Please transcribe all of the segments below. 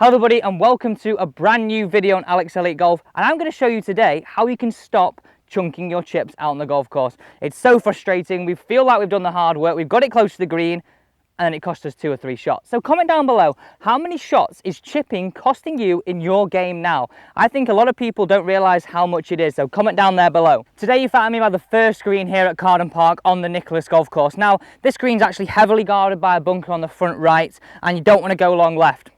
Hello everybody and welcome to a brand new video on Alex Elite Golf, and I'm going to show you today how you can stop chunking your chips out on the golf course. It's so frustrating. We feel like we've done the hard work, we've got it close to the green, and then it cost us 2 or 3 shots. So comment down below, how many shots is chipping costing you in your game now? I think a lot of people don't realise how much it is, so comment down there below. Today you found me by the first green here at Carden Park on the Nicholas golf course. Now this green's actually heavily guarded by a bunker on the front right, and you don't want to go long left.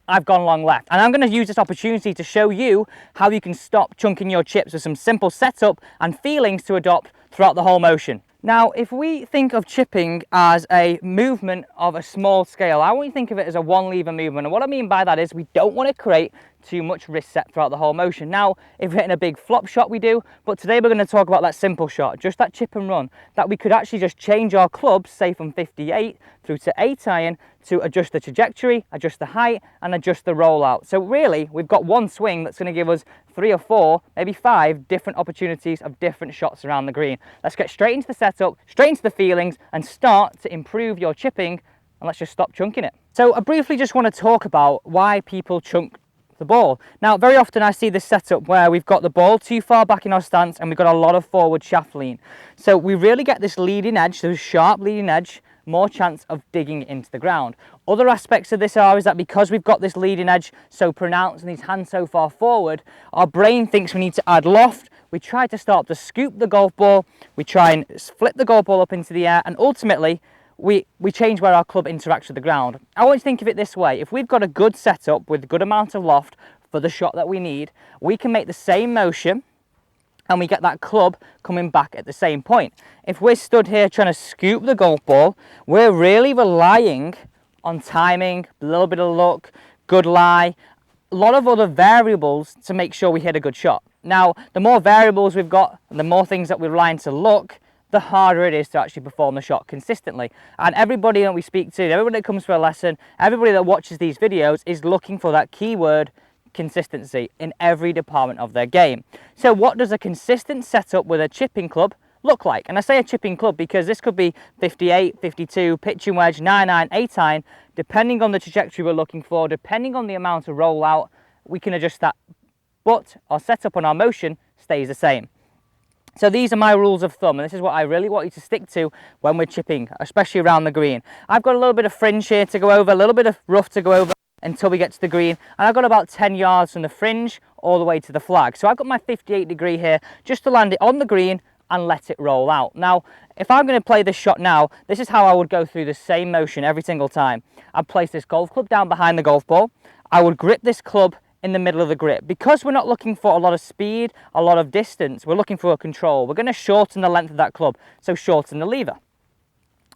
I've gone long left, and I'm going to use this opportunity to show you how you can stop chunking your chips with some simple setup and feelings to adopt throughout the whole motion. Now, if we think of chipping as a movement of a small scale, I want you to think of it as a one lever movement. And what I mean by that is we don't want to create too much wrist set throughout the whole motion. Now, if we're hitting a big flop shot, we do, but today we're going to talk about that simple shot, just that chip and run, that we could actually just change our clubs, say from 58 through to 8 iron, to adjust the trajectory, adjust the height, and adjust the rollout. So really, we've got one swing that's going to give us 3 or 4, maybe 5 different opportunities of different shots around the green. Let's get straight into the setup, straight into the feelings, and start to improve your chipping, and let's just stop chunking it. So I briefly just want to talk about why people chunk the ball. Now, very often I see this setup where we've got the ball too far back in our stance and we've got a lot of forward shaft lean. So we really get this leading edge, so sharp leading edge, more chance of digging into the ground. Other aspects of this is that because we've got this leading edge so pronounced and these hands so far forward, our brain thinks we need to add loft. We try to start to scoop the golf ball, we try and flip the golf ball up into the air, and ultimately we change where our club interacts with the ground. I want you to think of it this way: if we've got a good setup with a good amount of loft for the shot that we need, we can make the same motion and we get that club coming back at the same point. If we're stood here trying to scoop the golf ball, we're really relying on timing, a little bit of luck, good lie, a lot of other variables to make sure we hit a good shot. Now, the more variables we've got and the more things that we're relying to luck, the harder it is to actually perform the shot consistently. And everybody that we speak to, everybody that comes for a lesson, everybody that watches these videos is looking for that keyword consistency in every department of their game. So what does a consistent setup with a chipping club look like? And I say a chipping club because this could be 58, 52, pitching wedge, 9-iron, 8-iron, depending on the trajectory we're looking for, depending on the amount of rollout, we can adjust that, but our setup on our motion stays the same. So these are my rules of thumb, and this is what I really want you to stick to when we're chipping, especially around the green. I've got a little bit of fringe here to go over, a little bit of rough to go over until we get to the green, and I've got about 10 yards from the fringe all the way to the flag. So I've got my 58 degree here just to land it on the green and let it roll out. Now, if I'm going to play this shot now, this is how I would go through the same motion every single time. I'd place this golf club down behind the golf ball. I would grip this club in the middle of the grip. Because we're not looking for a lot of speed, a lot of distance, we're looking for a control. We're going to shorten the length of that club, so shorten the lever.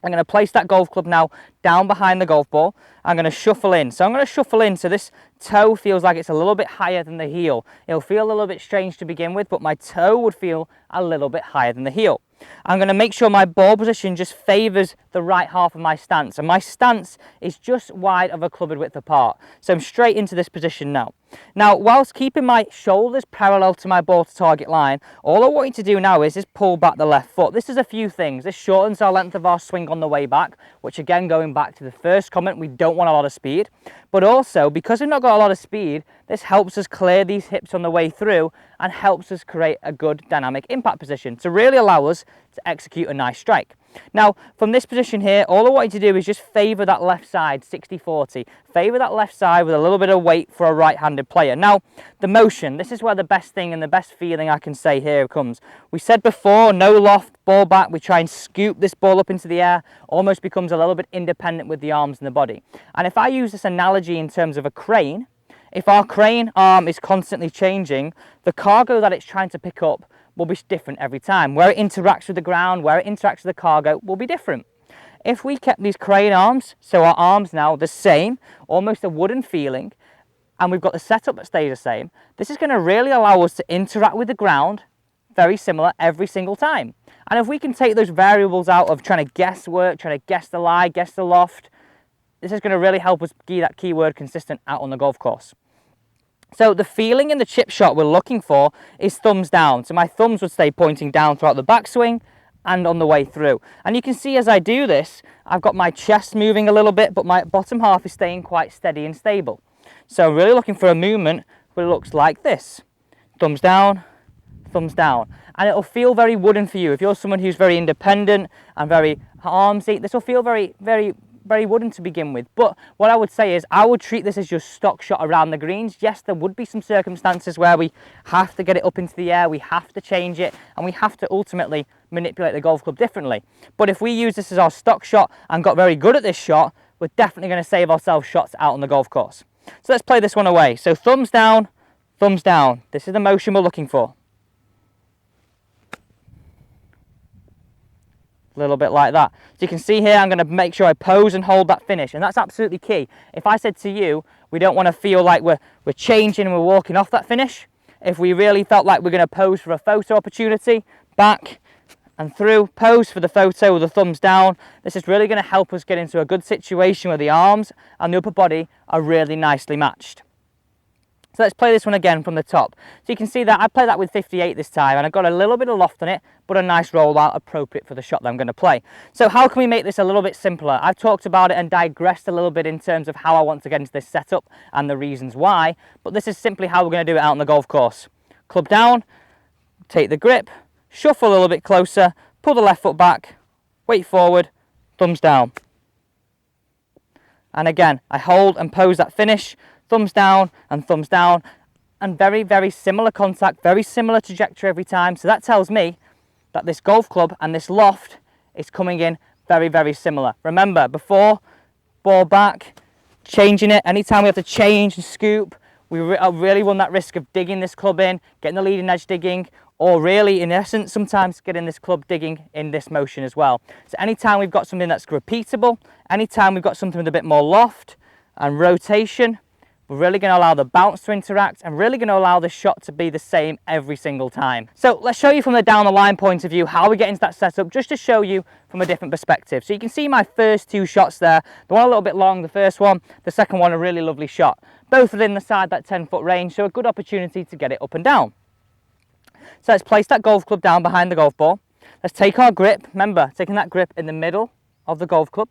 I'm going to place that golf club now down behind the golf ball. I'm going to shuffle in. So I'm going to shuffle in so this toe feels like it's a little bit higher than the heel. It'll feel a little bit strange to begin with, but my toe would feel a little bit higher than the heel. I'm going to make sure my ball position just favours the right half of my stance, and my stance is just wide of a clubbed width apart. So I'm straight into this position now. Now, whilst keeping my shoulders parallel to my ball to target line, all I want you to do now is just pull back the left foot. This is a few things. This shortens our length of our swing on the way back, which again, going back to the first comment, we don't want a lot of speed. But also, because we've not got a lot of speed, this helps us clear these hips on the way through and helps us create a good dynamic impact position to really allow us to execute a nice strike. Now, from this position here, all I want you to do is just favour that left side 60-40. Favour that left side with a little bit of weight for a right-handed player. Now, the motion, this is where the best thing and the best feeling I can say here comes. We said before, no loft, ball back. We try and scoop this ball up into the air, almost becomes a little bit independent with the arms and the body. And if I use this analogy in terms of a crane, if our crane arm is constantly changing, the cargo that it's trying to pick up will be different every time. Where it interacts with the ground, where it interacts with the cargo will be different. If we kept these crane arms, so our arms now the same, almost a wooden feeling, and we've got the setup that stays the same, this is going to really allow us to interact with the ground very similar every single time. And if we can take those variables out of trying to guess work, trying to guess the lie, guess the loft, this is going to really help us get that keyword consistent out on the golf course. So the feeling in the chip shot we're looking for is thumbs down. So my thumbs would stay pointing down throughout the backswing and on the way through. And you can see as I do this, I've got my chest moving a little bit, but my bottom half is staying quite steady and stable. So I'm really looking for a movement where it looks like this. Thumbs down, thumbs down. And it'll feel very wooden for you. If you're someone who's very independent and very armsy, this will feel very wooden to begin with. But what I would say is I would treat this as your stock shot around the greens. Yes, there would be some circumstances where we have to get it up into the air, we have to change it, and we have to ultimately manipulate the golf club differently. But if we use this as our stock shot and got very good at this shot, we're definitely going to save ourselves shots out on the golf course. So let's play this one away. So thumbs down, thumbs down. This is the motion we're looking for. A little bit like that. So you can see here, I'm going to make sure I pose and hold that finish, and that's absolutely key. If I said to you, we don't want to feel like we're changing and we're walking off that finish. If we really felt like we're going to pose for a photo opportunity, back and through, pose for the photo with the thumbs down. This is really going to help us get into a good situation where the arms and the upper body are really nicely matched. So let's play this one again from the top. So you can see that I played that with 58 this time, and I got a little bit of loft on it, but a nice rollout appropriate for the shot that I'm going to play. So how can we make this a little bit simpler? I've talked about it and digressed a little bit in terms of how I want to get into this setup and the reasons why, but this is simply how we're going to do it out on the golf course. Club down, take the grip, shuffle a little bit closer, pull the left foot back, weight forward, thumbs down. And again, I hold and pose that finish, thumbs down, and very similar contact, very similar trajectory every time. So that tells me that this golf club and this loft is coming in very similar. Remember, before, ball back, changing it, anytime we have to change and scoop, we really run that risk of digging this club in, getting the leading edge digging, or really, in essence, sometimes getting this club digging in this motion as well. So anytime we've got something that's repeatable, anytime we've got something with a bit more loft and rotation, we're really going to allow the bounce to interact and really going to allow the shot to be the same every single time. So let's show you from the down the line point of view how we get into that setup, just to show you from a different perspective. So you can see my first two shots there, the one a little bit long, the first one, the second one a really lovely shot. Both within the side that 10-foot range, so a good opportunity to get it up and down. So let's place that golf club down behind the golf ball. Let's take our grip, remember, taking that grip in the middle of the golf club.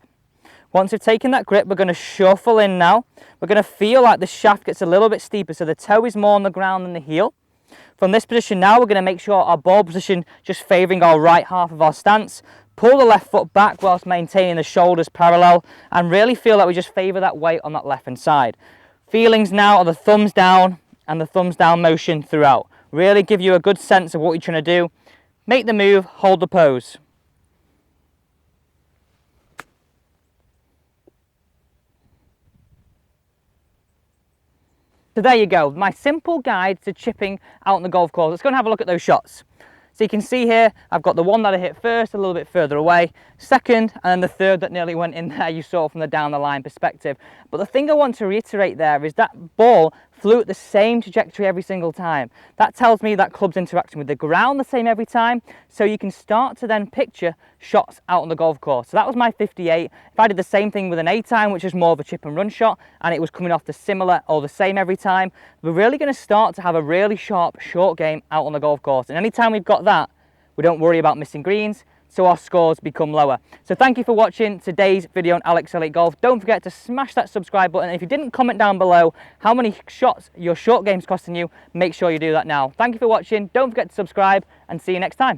Once we've taken that grip, we're going to shuffle in now. We're going to feel like the shaft gets a little bit steeper, so the toe is more on the ground than the heel. From this position now, we're going to make sure our ball position just favouring our right half of our stance. Pull the left foot back whilst maintaining the shoulders parallel, and really feel like we just favour that weight on that left hand side. Feelings now are the thumbs down and the thumbs down motion throughout. Really give you a good sense of what you're trying to do. Make the move, hold the pose. So there you go, my simple guide to chipping out on the golf course. Let's go and have a look at those shots. So you can see here, I've got the one that I hit first, a little bit further away, second, and then the third that nearly went in there, you saw from the down the line perspective. But the thing I want to reiterate there is that ball flew at the same trajectory every single time. That tells me that club's interacting with the ground the same every time, so you can start to then picture shots out on the golf course. So that was my 58. If I did the same thing with an 8-iron, which is more of a chip and run shot, and it was coming off the similar or the same every time, we're really going to start to have a really sharp short game out on the golf course. And anytime we've got that, we don't worry about missing greens, so our scores become lower. So thank you for watching today's video on Alex Elite Golf. Don't forget to smash that subscribe button. If you didn't comment down below how many shots your short game's costing you, make sure you do that now. Thank you for watching. Don't forget to subscribe, and see you next time.